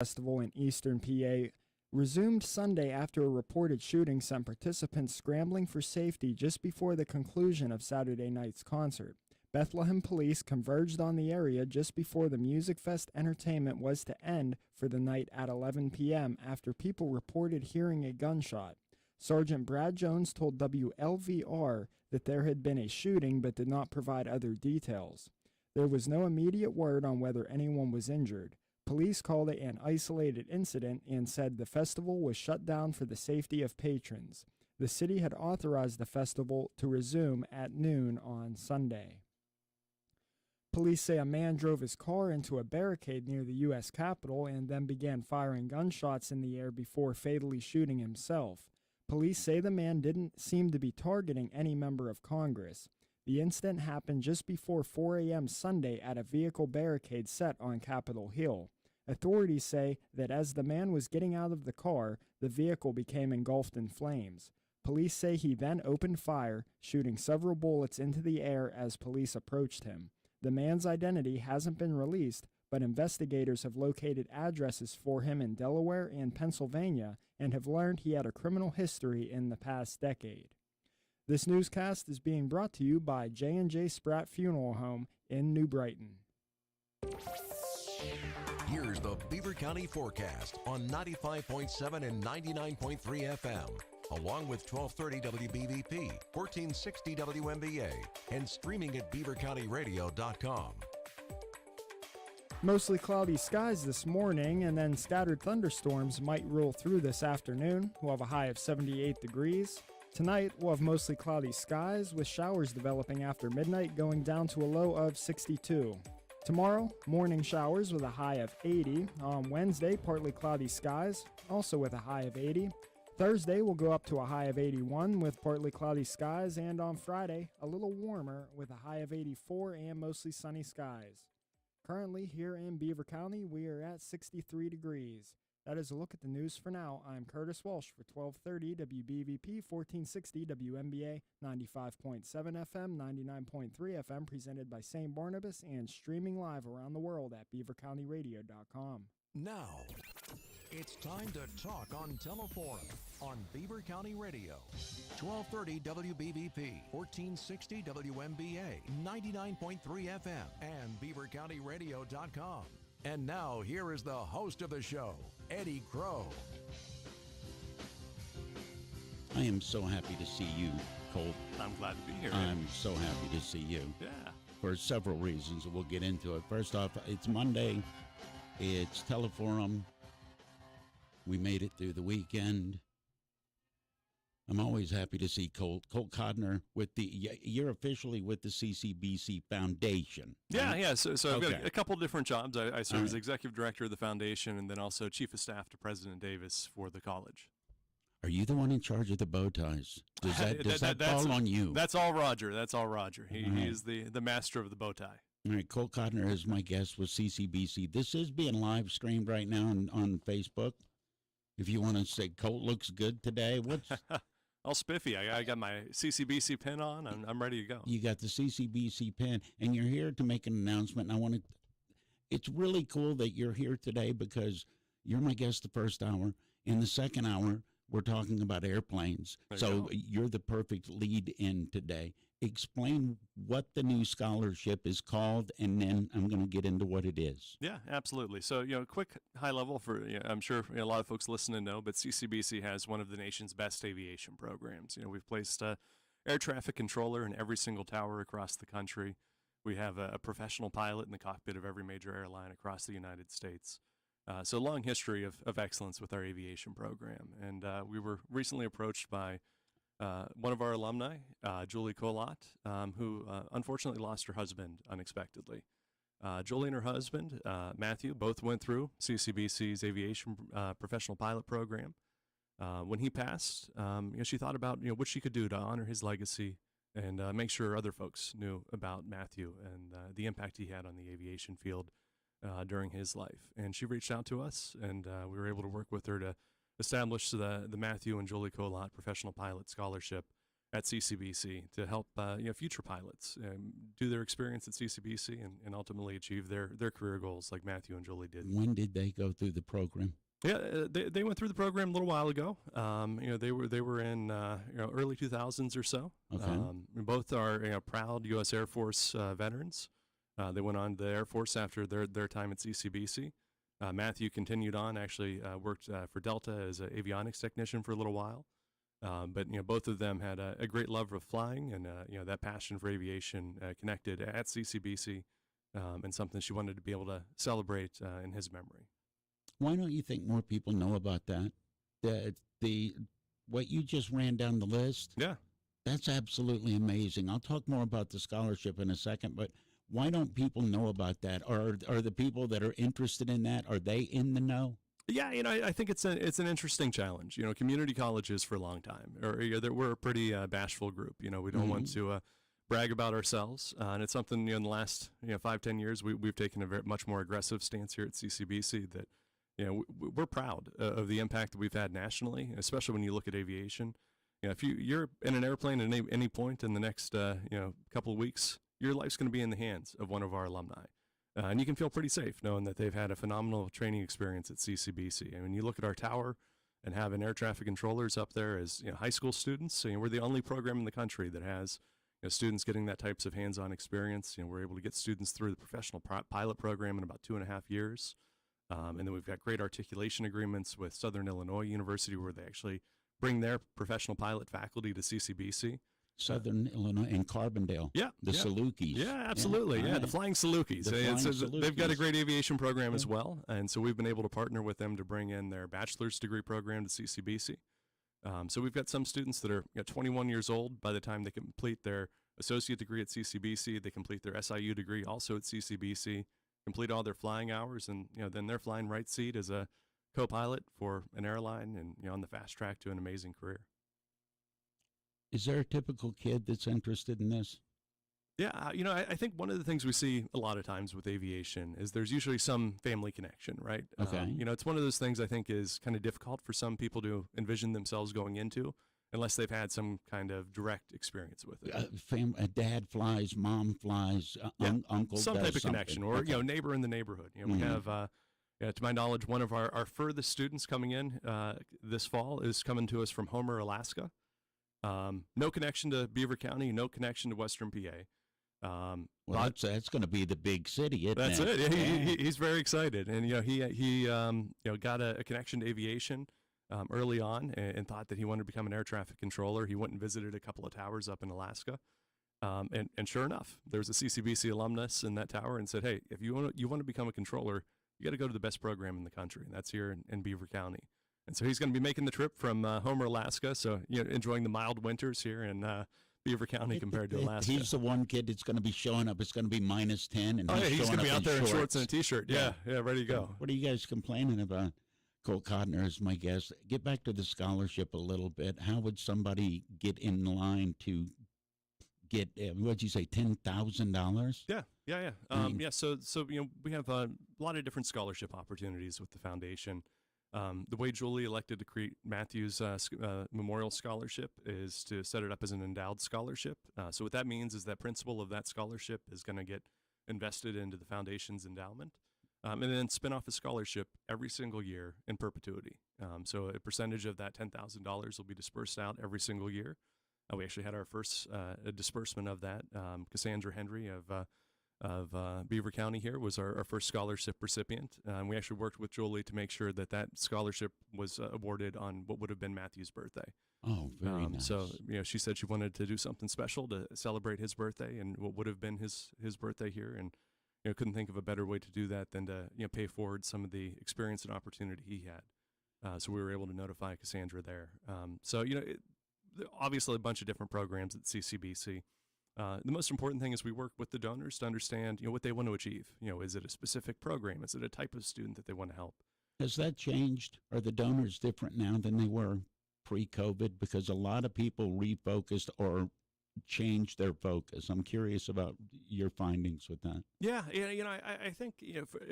Festival in eastern PA resumed Sunday after a reported shooting sent participants scrambling for safety just before the conclusion of Saturday night's concert. Bethlehem police converged on the area just before the Music Fest entertainment was to end for the night at 11 p.m. after people reported hearing a gunshot. Sergeant Brad Jones told WLVR that there had been a shooting but did not provide other details. There was no immediate word on whether anyone was injured. Police called it an isolated incident and said the festival was shut down for the safety of patrons. The city had authorized the festival to resume at noon on Sunday. Police say a man drove his car into a barricade near the U.S. Capitol and then began firing gunshots in the air before fatally shooting himself. Police say the man didn't seem to be targeting any member of Congress. The incident happened just before 4 a.m. Sunday at a vehicle barricade set on Capitol Hill. Authorities say that as the man was getting out of the car, the vehicle became engulfed in flames. Police say he then opened fire, shooting several bullets into the air as police approached him. The man's identity hasn't been released, but investigators have located addresses for him in Delaware and Pennsylvania and have learned he had a criminal history in the past decade. This newscast is being brought to you by J&J Spratt Funeral Home in New Brighton. Here's the Beaver County forecast on 95.7 and 99.3 FM. Along with 1230 WBVP, 1460 WMBA, and streaming at beavercountyradio.com. Mostly cloudy skies this morning, and then scattered thunderstorms might roll through this afternoon. We'll have a high of 78 degrees. Tonight, we'll have mostly cloudy skies with showers developing after midnight, going down to a low of 62. Tomorrow, morning showers with a high of 80. On Wednesday, partly cloudy skies, also with a high of 80. Thursday will go up to a high of 81 with partly cloudy skies, and on Friday, a little warmer with a high of 84 and mostly sunny skies. Currently, here in Beaver County, we are at 63 degrees. That is a look at the news for now. I'm Curtis Walsh for 1230 WBVP 1460 WMBA 95.7 FM 99.3 FM, presented by St. Barnabas and streaming live around the world at beavercountyradio.com. Now, it's time to talk on Teleforum on Beaver County Radio. 1230 WBVP, 1460 WMBA, 99.3 FM, and beavercountyradio.com. And now, here is the host of the show, Eddie Crow. I am so happy to see you, Colt. I'm glad to be here. I'm so happy to see you. Yeah. For several reasons, we'll get into it. First off, it's Monday. It's Teleforum. We made it through the weekend. I'm always happy to see Kolt Codner with you're officially with the CCBC Foundation. Yeah, yeah. So I've Okay. got a couple different jobs. I serve as executive director of the foundation and then also chief of staff to President Davis for the college. Are you the one in charge of the bow ties? Does that fall on you? That's all Roger. That's all Roger. He is the master of the bow tie. All right, Kolt Codner is my guest with CCBC. This is being live streamed right now on Facebook. If you want to say Colt looks good today, what's... All spiffy. I got my CCBC pin on. I'm ready to go. You got the CCBC pin, and you're here to make an announcement. And it's really cool that you're here today because you're my guest the first hour. In the second hour, we're talking about airplanes. So you're the perfect lead in today. Explain what the new scholarship is called, and then I'm going to get into what it is. Yeah, absolutely. So, quick high level for, I'm sure a lot of folks listening know, but CCBC has one of the nation's best aviation programs. We've placed a air traffic controller in every single tower across the country. We have a professional pilot in the cockpit of every major airline across the United States. So long history of excellence with our aviation program. And we were recently approached by one of our alumni, Julie Kolat, who unfortunately lost her husband unexpectedly. Julie and her husband, Matthew, both went through CCBC's aviation professional pilot program. When he passed, she thought about what she could do to honor his legacy and make sure other folks knew about Matthew and the impact he had on the aviation field during his life. And she reached out to us, and we were able to work with her to establish the Matthew and Julie Kolat Professional Pilot Scholarship at CCBC to help future pilots do their experience at CCBC and ultimately achieve their career goals like Matthew and Julie did. When did they go through the program? Yeah, they went through the program a little while ago. They were in early 2000s or so. Okay. Both are proud U.S. Air Force veterans. They went on to the Air Force after their time at CCBC. Matthew continued on, actually worked for Delta as an avionics technician for a little while. But both of them had a great love of flying, and that passion for aviation connected at CCBC, and something she wanted to be able to celebrate in his memory. Why don't you think more people know about that? The what you just ran down the list. Yeah, that's absolutely amazing. I'll talk more about the scholarship in a second, but why don't people know about that? Are the people that are interested in that, are they in the know? Yeah, I think it's an interesting challenge. Community colleges for a long time, we're a pretty bashful group. We don't want to brag about ourselves, and it's something in the last 5-10 years we've taken a much more aggressive stance here at CCBC that we're proud of the impact that we've had nationally, especially when you look at aviation. If you're in an airplane at any point in the next couple of weeks, your life's going to be in the hands of one of our alumni. And you can feel pretty safe knowing that they've had a phenomenal training experience at CCBC. And when you look at our tower and having air traffic controllers up there as high school students, we're the only program in the country that has students getting that types of hands-on experience. We're able to get students through the professional pilot program in about 2.5 years. And then we've got great articulation agreements with Southern Illinois University where they actually bring their professional pilot faculty to CCBC. Southern Illinois and Carbondale. Yeah. The Salukis. Yeah, absolutely. Yeah, right. The Flying Salukis. They've got a great aviation program as well. And so we've been able to partner with them to bring in their bachelor's degree program to CCBC. So we've got some students that are 21 years old by the time they complete their associate degree at CCBC. They complete their SIU degree also at CCBC, complete all their flying hours, and then they're flying right seat as a co-pilot for an airline and on the fast track to an amazing career. Is there a typical kid that's interested in this? Yeah, I think one of the things we see a lot of times with aviation is there's usually some family connection, right? Okay. It's one of those things I think is kind of difficult for some people to envision themselves going into unless they've had some kind of direct experience with it. A dad flies, mom flies, uncle some does type of something. connection, or Okay. neighbor in the neighborhood. We have, to my knowledge, one of our furthest students coming in this fall is coming to us from Homer, Alaska. No connection to Beaver County, no connection to Western PA. Well, that's going to be the big city, isn't That's it? it. He's very excited, and he got a connection to aviation early on, and thought that he wanted to become an air traffic controller. He went and visited a couple of towers up in Alaska, and sure enough, there was a CCBC alumnus in that tower, and said, "Hey, if you want to become a controller, you got to go to the best program in the country, and that's here in Beaver County." And so he's going to be making the trip from Homer, Alaska, so enjoying the mild winters here in Beaver County compared to Alaska. He's the one kid that's going to be showing up. It's going to be -10, and he's going to be out there in shorts and a t-shirt. T-shirt. Yeah, ready to go. What are you guys complaining about? Kolt Codner is my guest. Get back to the scholarship a little bit. How would somebody get in line to get, what'd you say, $10,000? Yeah. So we have a lot of different scholarship opportunities with the foundation. The way Julie elected to create Matthew's memorial scholarship is to set it up as an endowed scholarship. So what that means is that principal of that scholarship is going to get invested into the foundation's endowment, and then spin off a scholarship every single year in perpetuity. So a percentage of that $10,000 will be dispersed out every single year. We actually had our first disbursement of that. Cassandra Henry of Beaver County here was our first scholarship recipient. We actually worked with Julie to make sure that scholarship was awarded on what would have been Matthew's birthday. Oh, very nice. So, she said she wanted to do something special to celebrate his birthday and what would have been his birthday here. And, couldn't think of a better way to do that than to, pay forward some of the experience and opportunity he had. So we were able to notify Cassandra there. Obviously a bunch of different programs at CCBC. The most important thing is we work with the donors to understand, what they want to achieve. Is it a specific program? Is it a type of student that they want to help? Has that changed? Are the donors different now than they were pre-COVID? Because a lot of people refocused or changed their focus. I'm curious about your findings with that. Yeah, I think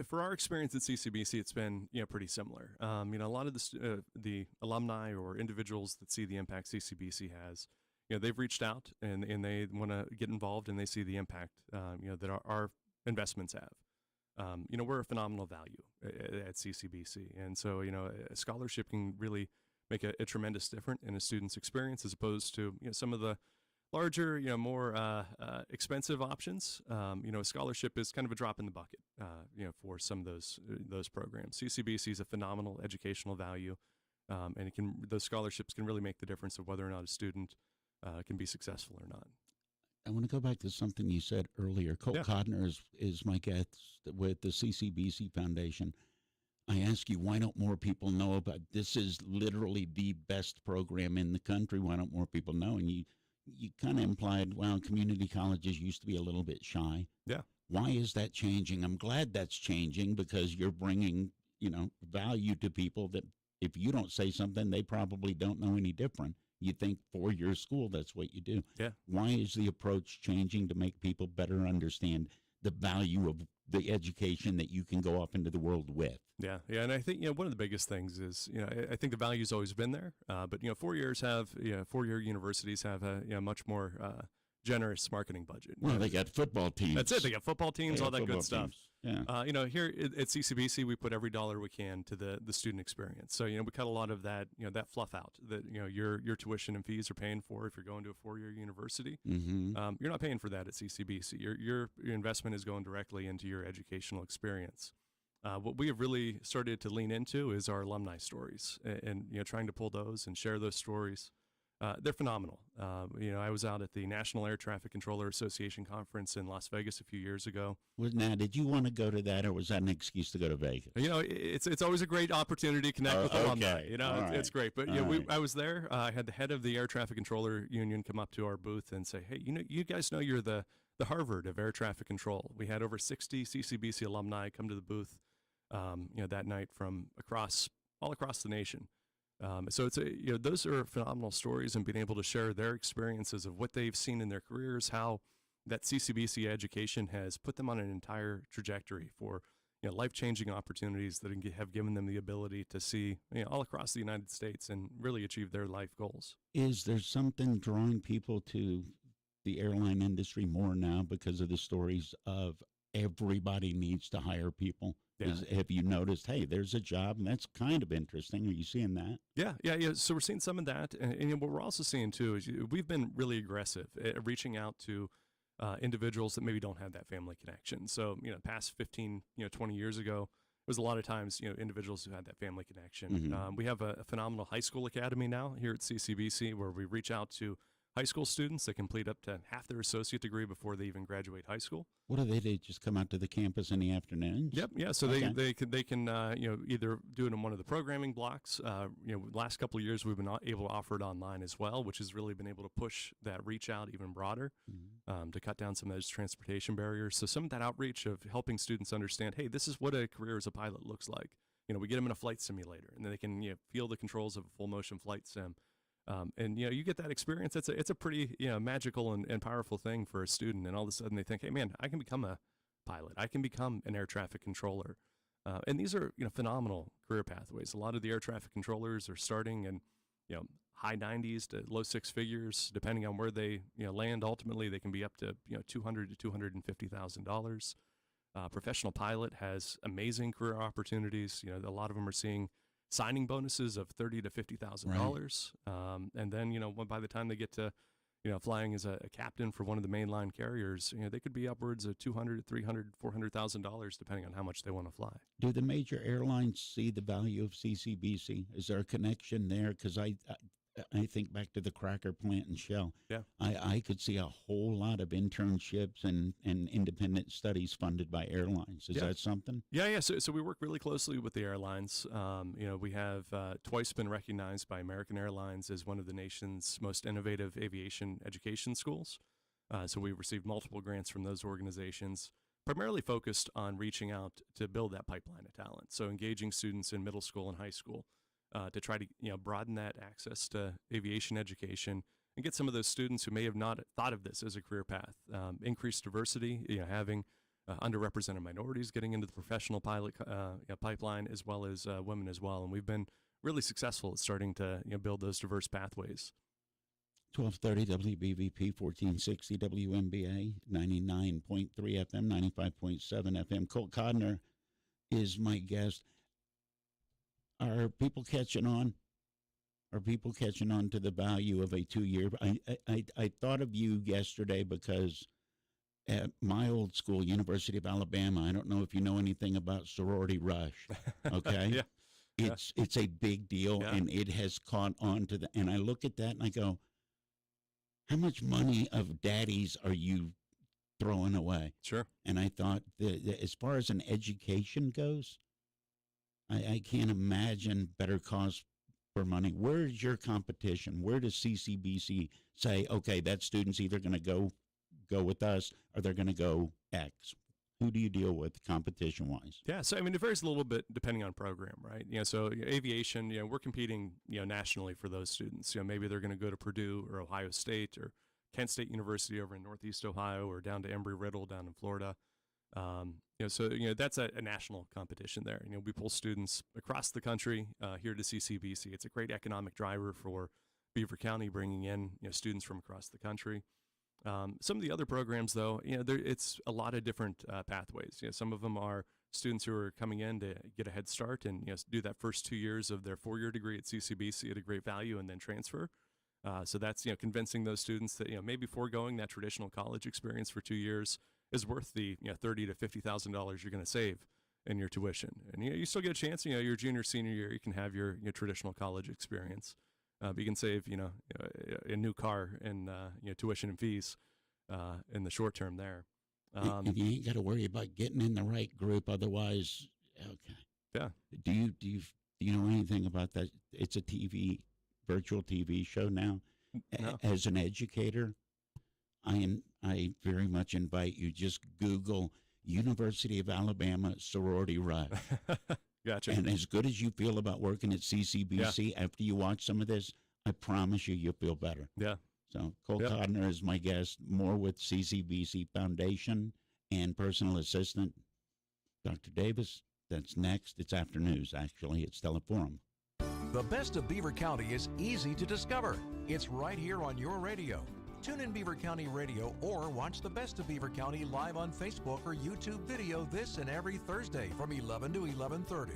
for our experience at CCBC, it's been pretty similar. A lot of the alumni or individuals that see the impact CCBC has, they've reached out and they want to get involved and they see the impact, that our investments have. We're a phenomenal value at CCBC. And so, a scholarship can really make a tremendous difference in a student's experience as opposed to, some of the larger, more expensive options. A scholarship is kind of a drop in the bucket, for some of those programs. CCBC is a phenomenal educational value, and those scholarships can really make the difference of whether or not a student can be successful or not. I want to go back to something you said earlier. Kolt Codner is my guest with the CCBC Foundation. I ask you, why don't more people know about this? Is literally the best program in the country. Why don't more people know? And you kind of implied, well, community colleges used to be a little bit shy. Yeah. Why is that changing? I'm glad that's changing because you're bringing, value to people that if you don't say something, they probably don't know any different. You think for your school, that's what you do. Yeah. Why is the approach changing to make people better understand the value of the education that you can go off into the world with? Yeah, and I think one of the biggest things is I think the value's always been there, but 4-year universities have a much more generous marketing budget. Well, they got football teams. That's it. They got football teams, all that good stuff. Teams. Yeah. Here at CCBC, we put every dollar we can to the student experience. So we cut a lot of that that fluff out that your tuition and fees are paying for if you're going to a 4-year university. Mm-hmm. You're not paying for that at CCBC. Your investment is going directly into your educational experience. What we have really started to lean into is our alumni stories, and trying to pull those and share those stories. They're phenomenal. I was out at the National Air Traffic Controller Association conference in Las Vegas a few years ago. Now, did you want to go to that, or was that an excuse to go to Vegas? It's always a great opportunity to connect with alumni. It's great. But I was there. I had the head of the Air Traffic Controller Union come up to our booth and say, "Hey, you guys know you're the Harvard of air traffic control." We had over 60 CCBC alumni come to the booth, that night from all across the nation. So it's those are phenomenal stories, and being able to share their experiences of what they've seen in their careers, how that CCBC education has put them on an entire trajectory for life-changing opportunities that have given them the ability to see all across the United States and really achieve their life goals. Is there something drawing people to the airline industry more now because of the stories of everybody needs to hire people? Yeah. Have you noticed, hey, there's a job, and that's kind of interesting? Are you seeing that? Yeah. So we're seeing some of that. And what we're also seeing, too, is we've been really aggressive at reaching out to individuals that maybe don't have that family connection. So, past 15, 20 years ago, it was a lot of times, individuals who had that family connection. Mm-hmm. We have a phenomenal high school academy now here at CCBC where we reach out to high school students that complete up to half their associate degree before they even graduate high school. What do they do? Just come out to the campus in the afternoons? Yep. Yeah. So Okay. they can either do it in one of the programming blocks. Last couple of years we've been able to offer it online as well, which has really been able to push that reach out even broader, to cut down some of those transportation barriers. So some of that outreach of helping students understand, hey, this is what a career as a pilot looks like. We get them in a flight simulator, and then they can feel the controls of a full motion flight sim. And you get that experience. It's a pretty magical and powerful thing for a student. And all of a sudden they think, hey man, I can become a pilot. I can become an air traffic controller. And these are phenomenal career pathways. A lot of the air traffic controllers are starting in high 90s to low six figures, depending on where they land. Ultimately, they can be up to $200,000 to $250,000. Professional pilot has amazing career opportunities. A lot of them are seeing signing bonuses of $30,000 to $50,000, and then by the time they get to flying as a captain for one of the mainline carriers, they could be upwards of $200,000, $300,000, $400,000 depending on how much they want to fly. Do the major airlines see the value of CCBC? Is there a connection there? Because I think back to the cracker plant in Shell. Yeah. I could see a whole lot of internships and independent studies funded by airlines. Is that something? Yeah. So we work really closely with the airlines. We have twice been recognized by American Airlines as one of the nation's most innovative aviation education schools. So we've received multiple grants from those organizations, primarily focused on reaching out to build that pipeline of talent. So engaging students in middle school and high school, to try to broaden that access to aviation education and get some of those students who may have not thought of this as a career path. Increased diversity, having underrepresented minorities getting into the professional pilot pipeline, as well as women as well. And we've been really successful at starting to build those diverse pathways. 1230 WBVP, 1460 WMBA, 99.3 FM, 95.7 FM. Kolt Codner is my guest. Are people catching on? Are people catching on to the value of a 2-year? I thought of you yesterday because at my old school, University of Alabama, I don't know if you know anything about sorority rush, okay? Yeah. It's a big deal, and it has caught on to and I look at that and I go, how much money of daddies are you throwing away? Sure. And I thought that as far as an education goes, I can't imagine better cause for money. Where's your competition? Where does CCBC say, okay, that student's either going to go with us or they're going to go X? Who do you deal with competition-wise? Yeah, so I mean, it varies a little bit depending on program, right? So aviation, we're competing, nationally for those students. Maybe they're going to go to Purdue or Ohio State or Kent State University over in Northeast Ohio or down to Embry-Riddle down in Florida. So that's a national competition there. We pull students across the country here to CCBC. It's a great economic driver for Beaver County, bringing in students from across the country. Some of the other programs, though, it's a lot of different pathways. Some of them are students who are coming in to get a head start and do that first 2 years of their 4-year degree at CCBC at a great value and then transfer. So that's convincing those students that maybe foregoing that traditional college experience for 2 years is worth the $30,000 to $50,000 you're going to save in your tuition, and you still get a chance. Your junior senior year, you can have your traditional college experience. But you can save, a new car and tuition and fees in the short term there. And you ain't got to worry about getting in the right group. Otherwise, okay. Yeah. Do you know anything about that? It's a virtual TV show now. No. As an educator, I very much invite you, just Google University of Alabama sorority rush. Gotcha. And as good as you feel about working at CCBC, after you watch some of this, I promise you'll feel better. Yeah. So Kolt Codner is my guest, more with CCBC Foundation and personal assistant, Dr. Davis. That's next. It's after news, actually. It's Teleforum. The best of Beaver County is easy to discover. It's right here on your radio. Tune in Beaver County Radio or watch the best of Beaver County live on Facebook or YouTube video this and every Thursday from 11 to 11:30.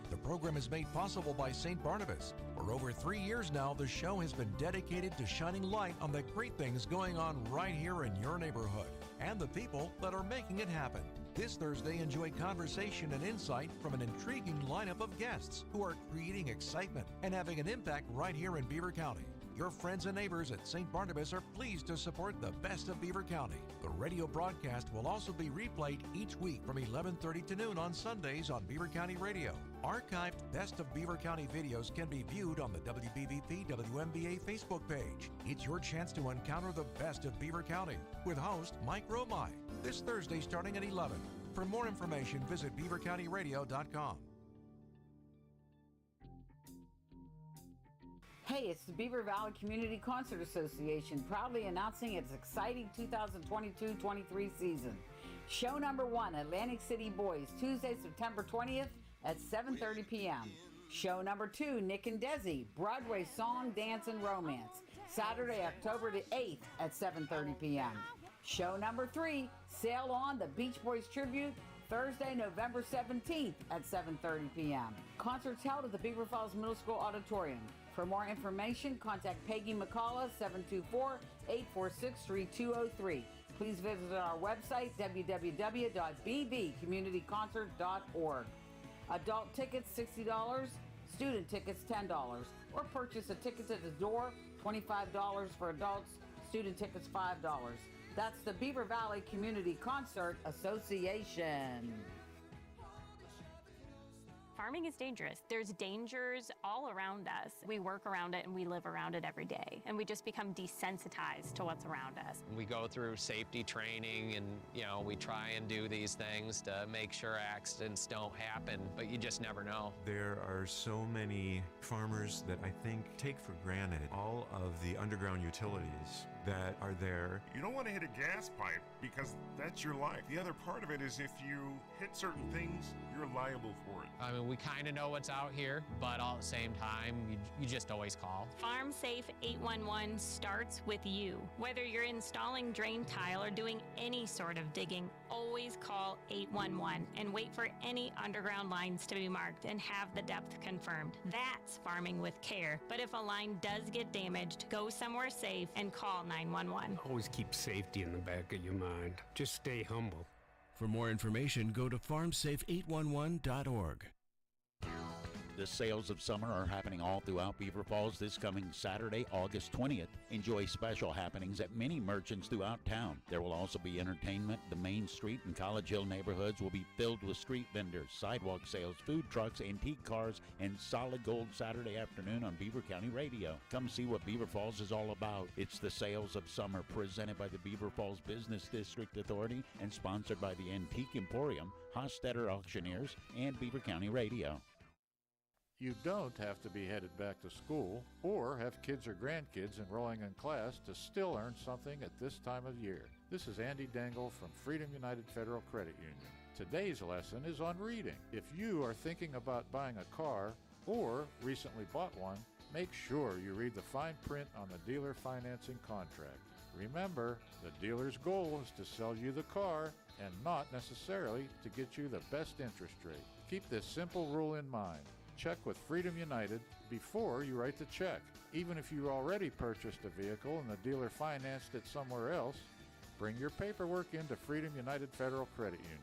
The program is made possible by St. Barnabas. For over 3 years now, the show has been dedicated to shining light on the great things going on right here in your neighborhood and the people that are making it happen. This Thursday, enjoy conversation and insight from an intriguing lineup of guests who are creating excitement and having an impact right here in Beaver County. Your friends and neighbors at St. Barnabas are pleased to support the best of Beaver County. The radio broadcast will also be replayed each week from 11:30 to noon on Sundays on Beaver County Radio. Archived Best of Beaver County videos can be viewed on the WBVP WMBA Facebook page. It's your chance to encounter the best of Beaver County with host Mike Romai this Thursday starting at 11. For more information, visit beavercountyradio.com. Hey, it's the Beaver Valley Community Concert Association proudly announcing its exciting 2022-23 season. Show number 1, Atlantic City Boys, Tuesday, September 20th at 7:30 p.m. Show number 2, Nick and Desi, Broadway Song, Dance, and Romance, Saturday, October the 8th at 7:30 p.m. Show number 3, Sail On, the Beach Boys Tribute, Thursday, November 17th at 7:30 p.m. Concerts held at the Beaver Falls Middle School Auditorium. For more information, contact Peggy McCullough, 724-846-3203. Please visit our website, www.bbcommunityconcert.org. Adult tickets, $60. Student tickets, $10. Or purchase a ticket at the door, $25 for adults. Student tickets, $5. That's the Beaver Valley Community Concert Association. Farming is dangerous. There's dangers all around us. We work around it and we live around it every day. And we just become desensitized to what's around us. We go through safety training and, we try and do these things to make sure accidents don't happen, but you just never know. There are so many farmers that I think take for granted all of the underground utilities that are there. You don't want to hit a gas pipe because that's your life. The other part of it is if you hit certain things, you're liable for it. I mean, we kind of know what's out here, but all at the same time, you just always call. Farm Safe 811 starts with you. Whether you're installing drain tile or doing any sort of digging, always call 811 and wait for any underground lines to be marked and have the depth confirmed. That's farming with care. But if a line does get damaged, go somewhere safe and call 911. Always keep safety in the back of your mind. Just stay humble. For more information, go to farmsafe811.org. The sales of summer are happening all throughout Beaver Falls this coming Saturday, August 20th. Enjoy special happenings at many merchants throughout town. There will also be entertainment. The Main Street and College Hill neighborhoods will be filled with street vendors, sidewalk sales, food trucks, antique cars, and solid gold Saturday afternoon on Beaver County Radio. Come see what Beaver Falls is all about. It's the sales of summer presented by the Beaver Falls Business District Authority and sponsored by the Antique Emporium, Hostetter Auctioneers, and Beaver County Radio. You don't have to be headed back to school or have kids or grandkids enrolling in class to still earn something at this time of year. This is Andy Dangle from Freedom United Federal Credit Union. Today's lesson is on reading. If you are thinking about buying a car or recently bought one, make sure you read the fine print on the dealer financing contract. Remember, the dealer's goal is to sell you the car and not necessarily to get you the best interest rate. Keep this simple rule in mind. Check with Freedom United before you write the check. Even if you already purchased a vehicle and the dealer financed it somewhere else, bring your paperwork into Freedom United Federal Credit Union.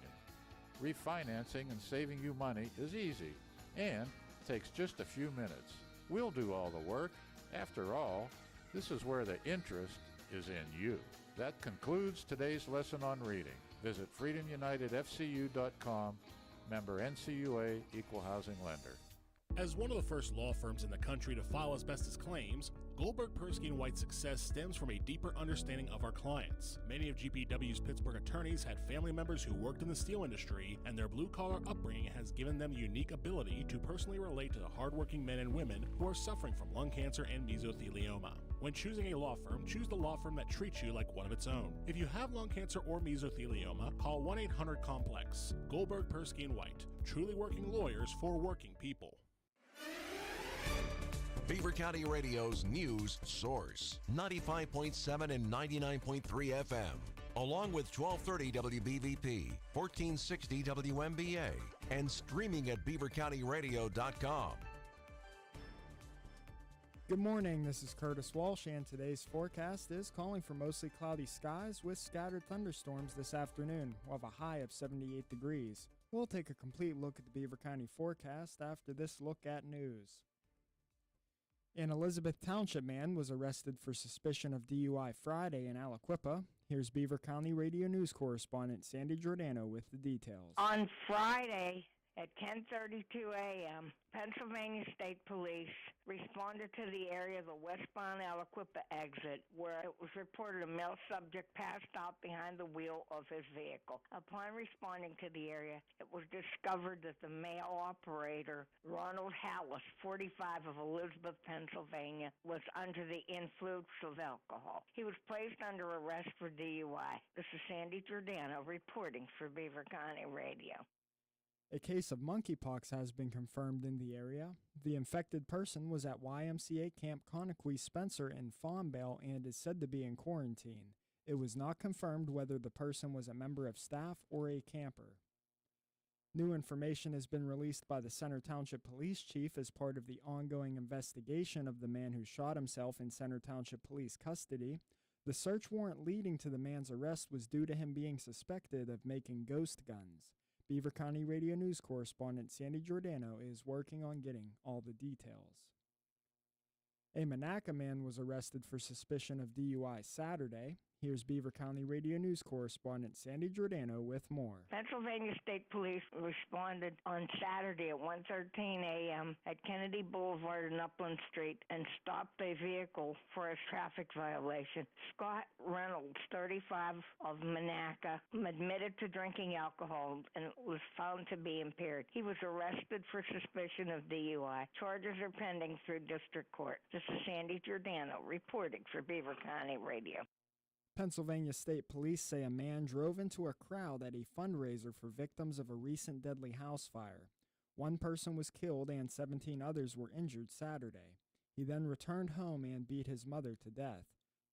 Refinancing and saving you money is easy and takes just a few minutes. We'll do all the work. After all, this is where the interest is in you. That concludes today's lesson on reading. Visit freedomunitedfcu.com, member NCUA, Equal Housing Lender. As one of the first law firms in the country to file asbestos claims, Goldberg, Persky & White's success stems from a deeper understanding of our clients. Many of GPW's Pittsburgh attorneys had family members who worked in the steel industry, and their blue-collar upbringing has given them the unique ability to personally relate to the hardworking men and women who are suffering from lung cancer and mesothelioma. When choosing a law firm, choose the law firm that treats you like one of its own. If you have lung cancer or mesothelioma, call 1-800-COMPLEX. Goldberg, Persky & White. Truly working lawyers for working people. Beaver County Radio's news source, 95.7 and 99.3 FM, along with 1230 WBVP, 1460 WMBA, and streaming at beavercountyradio.com. Good morning, this is Curtis Walsh, and today's forecast is calling for mostly cloudy skies with scattered thunderstorms this afternoon. We'll have a high of 78 degrees. We'll take a complete look at the Beaver County forecast after this look at news. An Elizabeth Township man was arrested for suspicion of DUI Friday in Aliquippa. Here's Beaver County Radio News correspondent Sandy Giordano with the details. On Friday at 10:32 a.m., Pennsylvania State Police responded to the area of the westbound Aliquippa exit where it was reported a male subject passed out behind the wheel of his vehicle. Upon responding to the area, it was discovered that the male operator, Ronald Hallis, 45 of Elizabeth, Pennsylvania, was under the influence of alcohol. He was placed under arrest for DUI. This is Sandy Giordano reporting for Beaver County Radio. A case of monkeypox has been confirmed in the area. The infected person was at YMCA Camp Conaquee Spencer in Farmvale and is said to be in quarantine. It was not confirmed whether the person was a member of staff or a camper. New information has been released by the Center Township Police Chief as part of the ongoing investigation of the man who shot himself in Center Township Police custody. The search warrant leading to the man's arrest was due to him being suspected of making ghost guns. Beaver County Radio News correspondent Sandy Giordano is working on getting all the details. A Monaca man was arrested for suspicion of DUI Saturday. Here's Beaver County Radio News correspondent Sandy Giordano with more. Pennsylvania State Police responded on Saturday at 1:13 a.m. at Kennedy Boulevard and Upland Street and stopped a vehicle for a traffic violation. Scott Reynolds, 35, of Monaca, admitted to drinking alcohol and was found to be impaired. He was arrested for suspicion of DUI. Charges are pending through district court. This is Sandy Giordano reporting for Beaver County Radio. Pennsylvania State Police say a man drove into a crowd at a fundraiser for victims of a recent deadly house fire. One person was killed and 17 others were injured Saturday. He then returned home and beat his mother to death.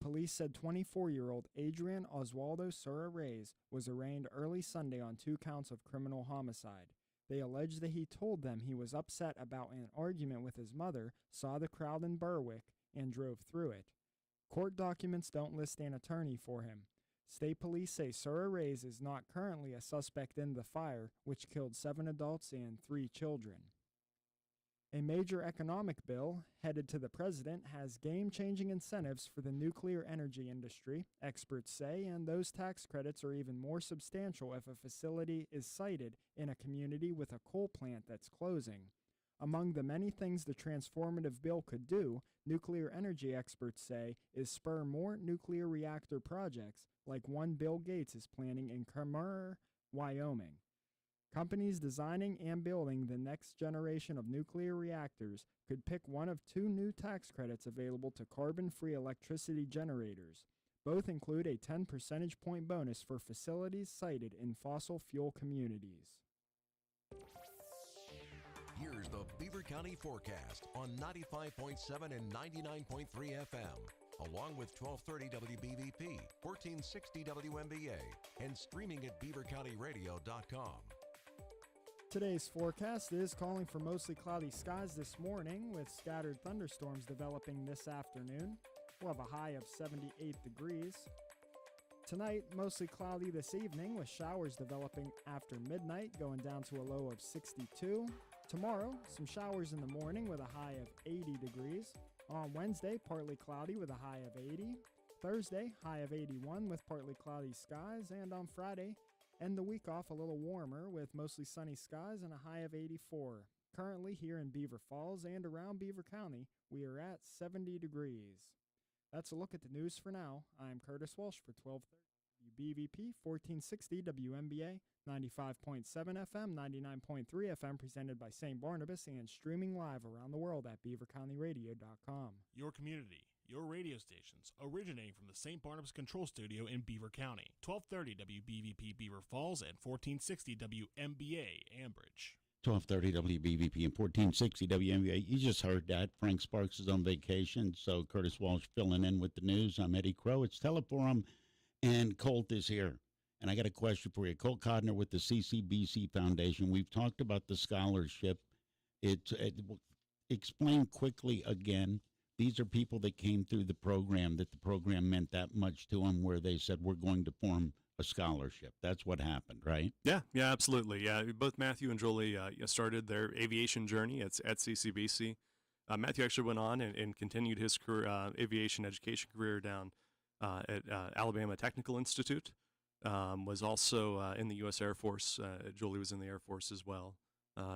Police said 24-year-old Adrian Oswaldo Sura Reyes was arraigned early Sunday on 2 counts of criminal homicide. They alleged that he told them he was upset about an argument with his mother, saw the crowd in Berwick, and drove through it. Court documents don't list an attorney for him. State police say Sura Reyes is not currently a suspect in the fire, which killed 7 adults and 3 children. A major economic bill headed to the president has game-changing incentives for the nuclear energy industry, experts say, and those tax credits are even more substantial if a facility is sited in a community with a coal plant that's closing. Among the many things the transformative bill could do, nuclear energy experts say, is spur more nuclear reactor projects like one Bill Gates is planning in Kemmerer, Wyoming. Companies designing and building the next generation of nuclear reactors could pick one of 2 new tax credits available to carbon-free electricity generators. Both include a 10 percentage point bonus for facilities sited in fossil fuel communities. Here's the Beaver County forecast on 95.7 and 99.3 FM, along with 1230 WBVP, 1460 WMBA, and streaming at beavercountyradio.com. Today's forecast is calling for mostly cloudy skies this morning with scattered thunderstorms developing this afternoon. We'll have a high of 78 degrees. Tonight, mostly cloudy this evening with showers developing after midnight, going down to a low of 62. Tomorrow, some showers in the morning with a high of 80 degrees. On Wednesday, partly cloudy with a high of 80. Thursday, high of 81 with partly cloudy skies. And on Friday, end the week off a little warmer with mostly sunny skies and a high of 84. Currently here in Beaver Falls and around Beaver County, we are at 70 degrees. That's a look at the news for now. I'm Curtis Walsh for 1230 BVP 1460 WMBA 95.7 FM, 99.3 FM, presented by St. Barnabas and streaming live around the world at beavercountyradio.com. Your community, your radio stations, originating from the St. Barnabas Control Studio in Beaver County. 1230 WBVP Beaver Falls and 1460 WMBA Ambridge. 1230 WBVP and 1460 WMBA. You just heard that. Frank Sparks is on vacation, so Curtis Walsh filling in with the news. I'm Eddie Crow. It's Teleforum, and Kolt is here. And I got a question for you. Kolt Codner with the CCBC Foundation. We've talked about the scholarship. Explain quickly again. These are people that came through the program, that the program meant that much to them, where they said, we're going to form a scholarship. That's what happened, right? Yeah, absolutely. Yeah, both Matthew and Julie started their aviation journey at CCBC. Matthew actually went on and continued his career, aviation education career down at Alabama Technical Institute. Was also in the U.S. Air Force. Julie was in the Air Force as well.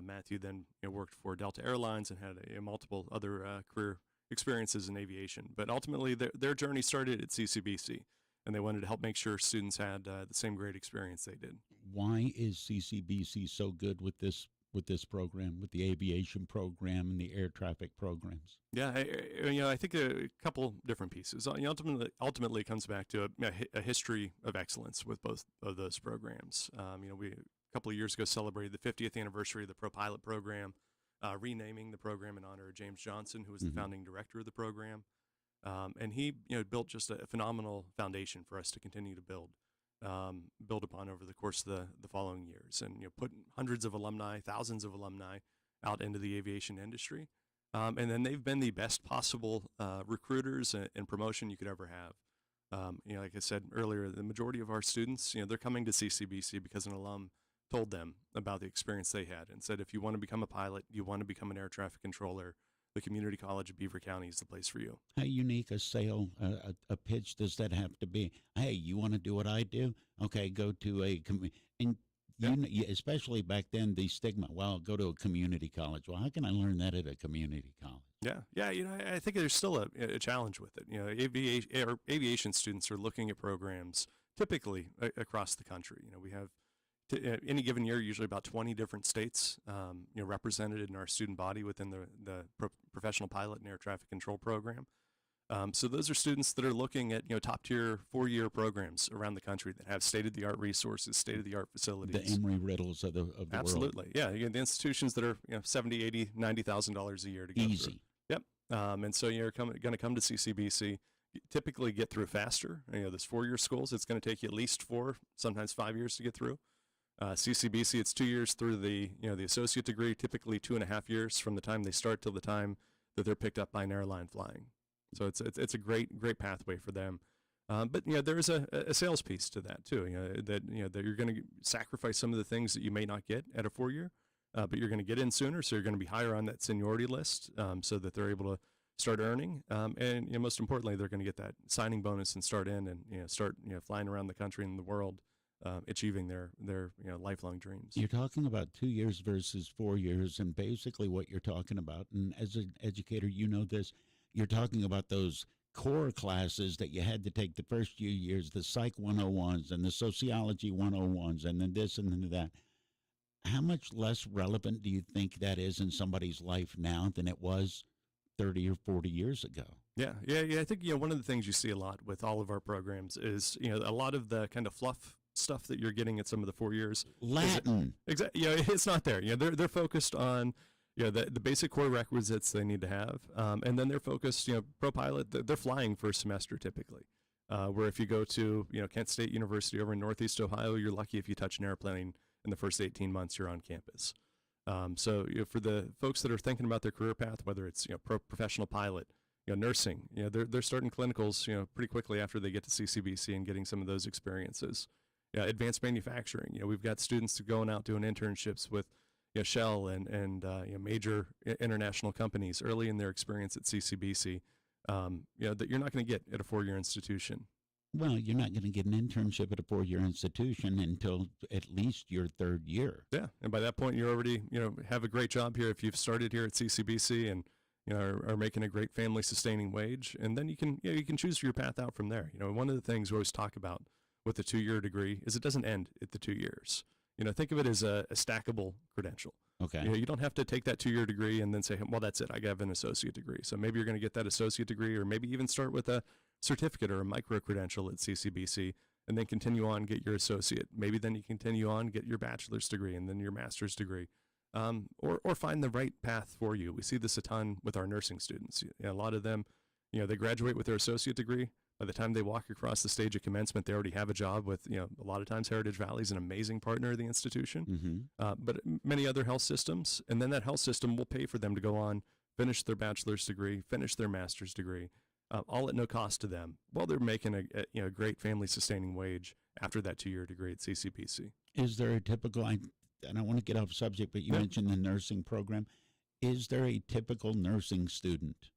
Matthew then worked for Delta Airlines and had multiple other career experiences in aviation. But ultimately, their journey started at CCBC, and they wanted to help make sure students had the same great experience they did. Why is CCBC so good with this program, with the aviation program and the air traffic programs? Yeah, I think a couple different pieces. Ultimately, it comes back to a history of excellence with both of those programs. We a couple of years ago celebrated the 50th anniversary of the Pro Pilot program, renaming the program in honor of James Johnson, who was the founding director of the program. And he built just a phenomenal foundation for us to continue to build upon over the course of the following years, and put hundreds of alumni, thousands of alumni out into the aviation industry. And then they've been the best possible recruiters and promotion you could ever have. Like I said earlier, the majority of our students, they're coming to CCBC because an alum told them about the experience they had and said, if you want to become a pilot, you want to become an air traffic controller, the community college of Beaver County is the place for you. How unique a sale, a pitch does that have to be? Hey, you want to do what I do? Okay, go to a and especially back then, the stigma. Well, go to a community college. Well, how can I learn that at a community college? Yeah. I think there's still a challenge with it. Aviation students are looking at programs typically across the country. We have any given year usually about 20 different states, represented in our student body within the professional pilot and air traffic control program. So those are students that are looking at top tier 4-year programs around the country that have state of the art resources, state of the art facilities. The Emory Riddles of the world. Absolutely, yeah. The institutions that are $70, $80, $90,000 a year to go easy. Through. Yep. And so you're going to come to CCBC. You typically get through faster. This 4-year schools, it's going to take you at least 4, sometimes 5 years to get through. CCBC, it's 2 years through the associate degree, typically 2.5 years from the time they start till the time that they're picked up by an airline flying. So it's a great pathway for them. But there is a sales piece to that too. That you're going to sacrifice some of the things that you may not get at a 4-year, but you're going to get in sooner, so you're going to be higher on that seniority list, so that they're able to start earning. And most importantly, they're going to get that signing bonus and start in and start flying around the country and the world, achieving their lifelong dreams. You're talking about 2 years versus 4 years, and basically what you're talking about, and as an educator, this. You're talking about those core classes that you had to take the first few years, the Psych 101s and the Sociology 101s, and then this and then that. How much less relevant do you think that is in somebody's life now than it was 30 or 40 years ago? Yeah. I think one of the things you see a lot with all of our programs is a lot of the kind of fluff stuff that you're getting at some of the 4 years. Latin. Exactly. It's not there. They're focused on the basic core requisites they need to have, and then they're focused. Pro pilot, they're flying for a semester typically. Where if you go to Kent State University over in Northeast Ohio, you're lucky if you touch an airplane in the first 18 months you're on campus. So for the folks that are thinking about their career path, whether it's professional pilot, nursing, they're starting clinicals pretty quickly after they get to CCBC and getting some of those experiences. Advanced manufacturing, we've got students going out doing internships with Shell and major international companies early in their experience at CCBC, that you're not going to get at a 4-year institution. Well, you're not going to get an internship at a 4-year institution until at least your 3rd year. Yeah, and by that point, you already have a great job here if you've started here at CCBC and are making a great family-sustaining wage, and then you can choose your path out from there. One of the things we always talk about with the 2-year degree is it doesn't end at the 2 years. Think of it as a stackable credential. Okay. You don't have to take that 2-year degree and then say, well, that's it. I have an associate degree. So maybe you're going to get that associate degree, or maybe even start with a certificate or a micro credential at CCBC and then continue on, get your associate. Maybe then you continue on, get your bachelor's degree and then your master's degree, or find the right path for you. We see this a ton with our nursing students. A lot of them, they graduate with their associate degree. By the time they walk across the stage of commencement, they already have a job with, a lot of times Heritage Valley is an amazing partner of the institution, but many other health systems. And then that health system will pay for them to go on, finish their bachelor's degree, finish their master's degree, all at no cost to them, while they're making a great family sustaining wage after that 2-year degree at CCBC. Is there a typical, and I want to get off subject, but you mentioned the nursing program. Is there a typical nursing student?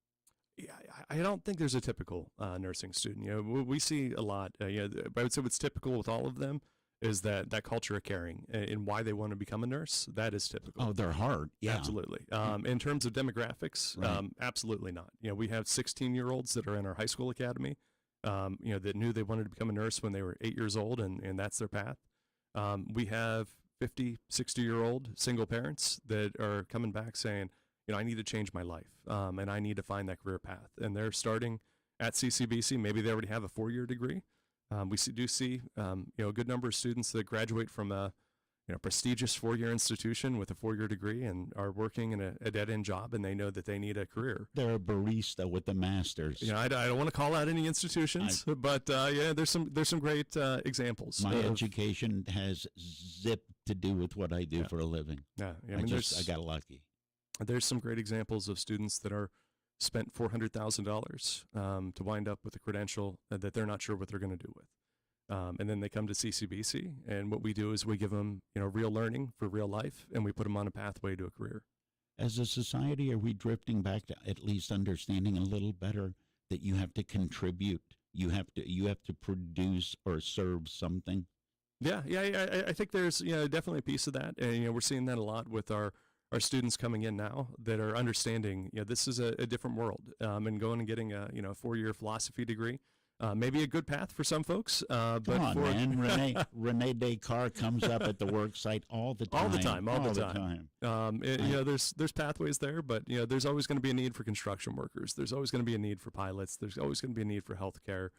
Yeah, I don't think there's a typical nursing student. We see a lot. But I would say what's typical with all of them is that culture of caring and why they want to become a nurse. That is typical. Oh, they're hard. Yeah, absolutely. In terms of demographics, absolutely not. We have 16-year-olds that are in our high school academy. That knew they wanted to become a nurse when they were 8 years old, and that's their path. We have 50, 60-year-old single parents that are coming back saying, I need to change my life, and I need to find that career path. And they're starting at CCBC. Maybe they already have a 4-year degree. We do see a good number of students that graduate from a prestigious 4-year institution with a 4-year degree and are working in a dead-end job, and they know that they need a career. They're a barista with a master's. I don't want to call out any institutions, but there's some great examples. My education has zip to do with what I do for a living. Yeah, I got lucky. There's some great examples of students that are spent $400,000 to wind up with a credential that they're not sure what they're going to do with. And then they come to CCBC, and what we do is we give them real learning for real life, and we put them on a pathway to a career. As a society, are we drifting back to at least understanding a little better that you have to contribute, you have to produce or serve something? Yeah, I think there's definitely a piece of that, and we're seeing that a lot with our students coming in now that are understanding this is a different world, and going and getting a 4-year philosophy degree. Maybe a good path for some folks. But Come on, man. Rene Descartes comes up at the work site all the time. All the time. There's pathways there, but there's always going to be a need for construction workers. There's always going to be a need for pilots. There's always going to be a need for healthcare.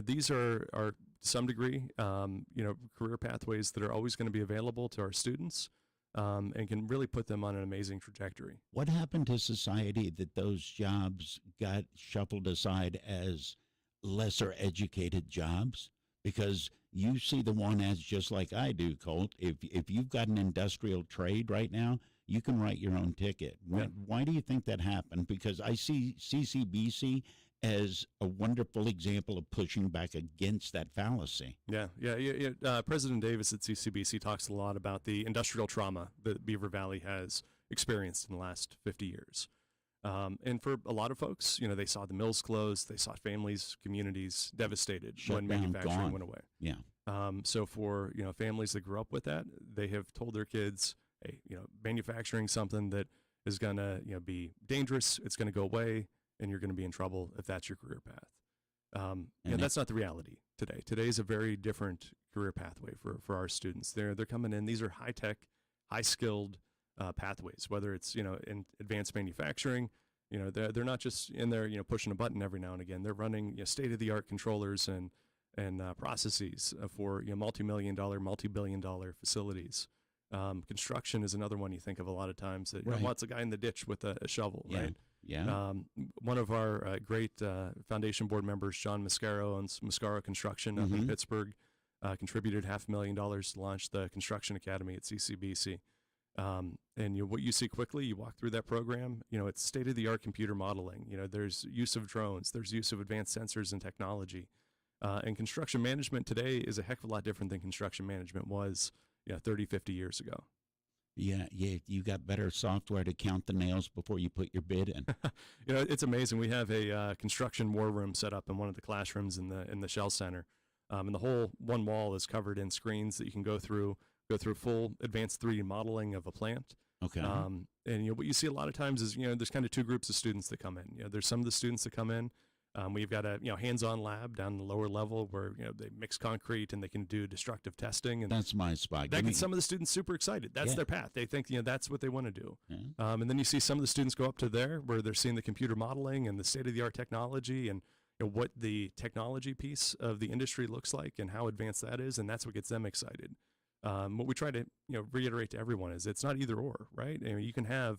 These are to some degree, career pathways that are always going to be available to our students, and can really put them on an amazing trajectory. What happened to society that those jobs got shuffled aside as lesser educated jobs? Because you see the one ads just like I do, Colt. If you've got an industrial trade right now, you can write your own ticket. Yeah. Why do you think that happened? Because I see CCBC as a wonderful example of pushing back against that fallacy. Yeah. President Davis at CCBC talks a lot about the industrial trauma that Beaver Valley has experienced in the last 50 years. And for a lot of folks, they saw the mills close, they saw families, communities devastated when manufacturing went away. Yeah. So for families that grew up with that, they have told their kids, hey, manufacturing something that is gonna be dangerous, it's gonna go away, and you're gonna be in trouble if that's your career path. That's not the reality today. Today is a very different career pathway for our students. They're coming in. These are high tech, high skilled pathways, whether it's in advanced manufacturing. They're not just in there pushing a button every now and again. They're running state of the art controllers and processes for multi-million-dollar, multi-billion-dollar facilities. Construction is another one you think of a lot of times. That Right. Lots of guy in the ditch with a shovel, Yeah. right? Yeah. One of our great foundation board members, John Mascaro, owns Mascaro Construction up in Pittsburgh. Contributed $500,000 to launch the Construction Academy at CCBC. And what you see quickly, you walk through that program, it's state-of-the-art computer modeling. There's use of drones, there's use of advanced sensors and technology. And construction management today is a heck of a lot different than construction management was 30, 50 years ago. Yeah, you got better software to count the nails before you put your bid in. It's amazing. We have a construction war room set up in one of the classrooms in the Shell Center. And the whole one wall is covered in screens that you can go through full advanced 3D modeling of a plant. Okay. And what you see a lot of times is there's kind of two groups of students that come in. There's some of the students that come in. We've got a hands-on lab down the lower level where they mix concrete and they can do destructive testing. And that's my spot. That gets some of the students super excited. That's their path. They think that's what they want to do. Yeah. And then you see some of the students go up to there where they're seeing the computer modeling and the state-of-the-art technology and what the technology piece of the industry looks like and how advanced that is, and that's what gets them excited. What we try to reiterate to everyone is it's not either or, right? You can have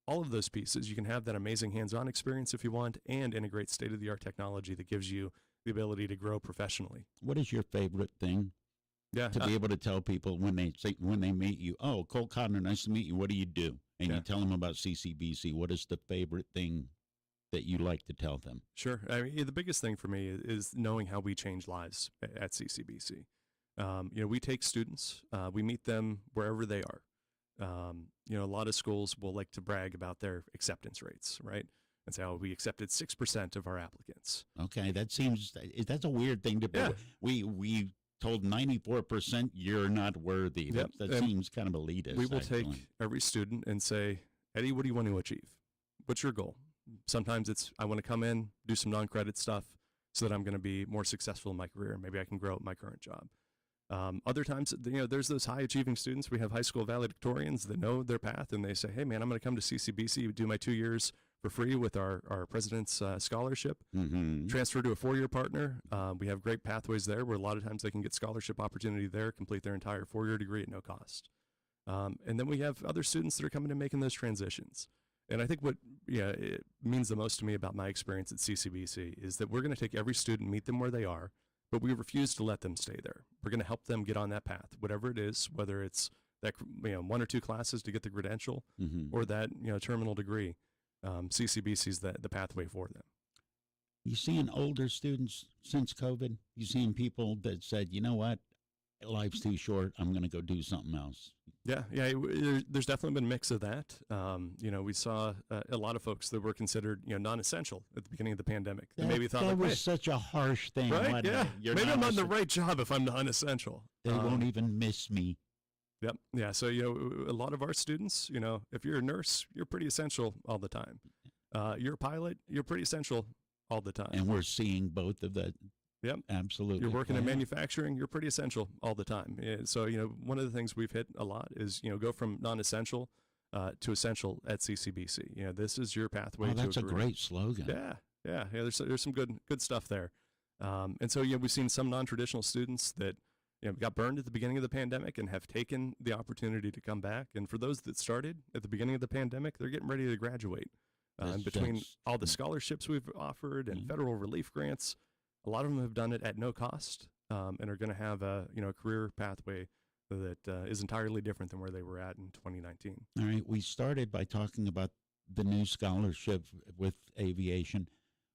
all of those pieces. You can have that amazing hands-on experience if you want, and integrate state-of-the-art technology that gives you the ability to grow professionally. What is your favorite thing? Yeah, to be able to tell people when they meet you, oh, Kolt Codner, nice to meet you. What do you do? And you tell them about CCBC. What is the favorite thing that you like to tell them? Sure. The biggest thing for me is knowing how we change lives at CCBC. We take students, we meet them wherever they are. A lot of schools will like to brag about their acceptance rates, right? And say, oh, we accepted 6% of our applicants. Okay, that's a weird thing to put. Yeah. We told 94% you're not worthy. Yep. That seems kind of elitist. We will actually take every student and say, Eddie, what do you want to achieve? What's your goal? Sometimes it's, I want to come in, do some non-credit stuff so that I'm going to be more successful in my career. Maybe I can grow at my current job. Other times, there's those high achieving students. We have high school valedictorians that know their path and they say, hey man, I'm going to come to CCBC, do my 2 years for free with our president's scholarship, transfer to a 4-year partner. We have great pathways there where a lot of times they can get scholarship opportunity there, complete their entire 4-year degree at no cost. And then we have other students that are coming and making those transitions. And I think what it means the most to me about my experience at CCBC is that we're going to take every student, meet them where they are, but we refuse to let them stay there. We're going to help them get on that path, whatever it is, whether it's that 1 or 2 classes to get the credential or that terminal degree. CCBC is the pathway for them. You seeing older students since COVID? You seeing people that said, you know what, life's too short, I'm going to go do something else? Yeah, there's definitely been a mix of that. We saw a lot of folks that were considered, non-essential at the beginning of the pandemic. They maybe thought that like, was such a harsh thing, right? wasn't Yeah, it? maybe I'm not in the right job if I'm non-essential. They won't even miss me. Yep. Yeah. So a lot of our students, if you're a nurse, you're pretty essential all the time. You're a pilot, you're pretty essential all the time. And we're seeing both of that. Yep. Absolutely. You're working in manufacturing, you're pretty essential all the time. So, one of the things we've hit a lot is, go from non-essential to essential at CCBC. This is your pathway. That's to a great slogan. Yeah. There's some good stuff there. And so, we've seen some non-traditional students that, got burned at the beginning of the pandemic and have taken the opportunity to come back. And for those that started at the beginning of the pandemic, they're getting ready to graduate. Between all the scholarships we've offered and federal relief grants, a lot of them have done it at no cost and are going to have a career pathway that is entirely different than where they were at in 2019. All right. We started by talking about the new scholarship with aviation.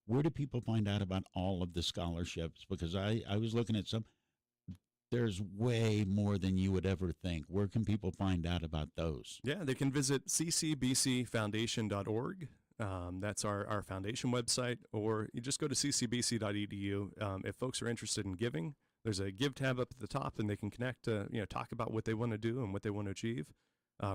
Where do people find out about all of the scholarships? Because I was looking at some. There's way more than you would ever think. Where can people find out about those? Yeah, they can visit ccbcfoundation.org. That's our foundation website, or you just go to ccbc.edu. If folks are interested in giving, there's a give tab up at the top, and they can connect to, talk about what they want to do and what they want to achieve.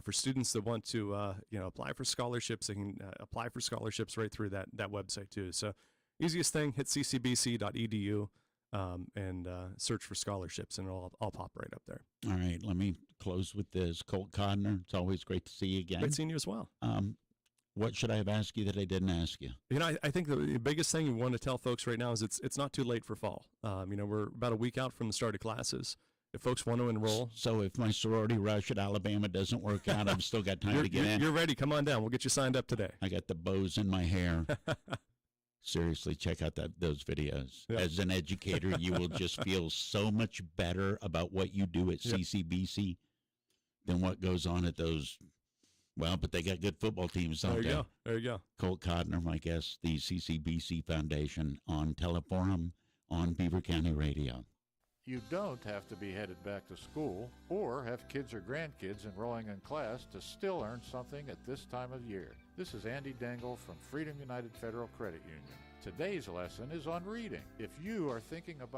For students that want to, apply for scholarships, they can apply for scholarships right through that website too. So easiest thing, hit ccbc.edu. And search for scholarships, and it'll all pop right up there. All right, let me close with this. Kolt Codner, it's always great to see you again. Great seeing you as well. What should I have asked you that I didn't ask you? I think the biggest thing we want to tell folks right now is it's not too late for fall. We're about a week out from the start of classes. If folks want to enroll. So if my sorority rush at Alabama doesn't work out, I've still got time to get in. You're ready. Come on down. We'll get you signed up today. I got the bows in my hair. Seriously, check out those videos. Yep. As an educator, you will just feel so much better about what you do at CCBC than what goes on at those. Well, but they got good football teams, don't they? There you go. Kolt Codner, my guest, the CCBC Foundation on Teleforum on Beaver County Radio. You don't have to be headed back to school or have kids or grandkids enrolling in class to still earn something at this time of year. This is Andy Dangle from Freedom United Federal Credit Union. Today's lesson is on reading. If you are thinking about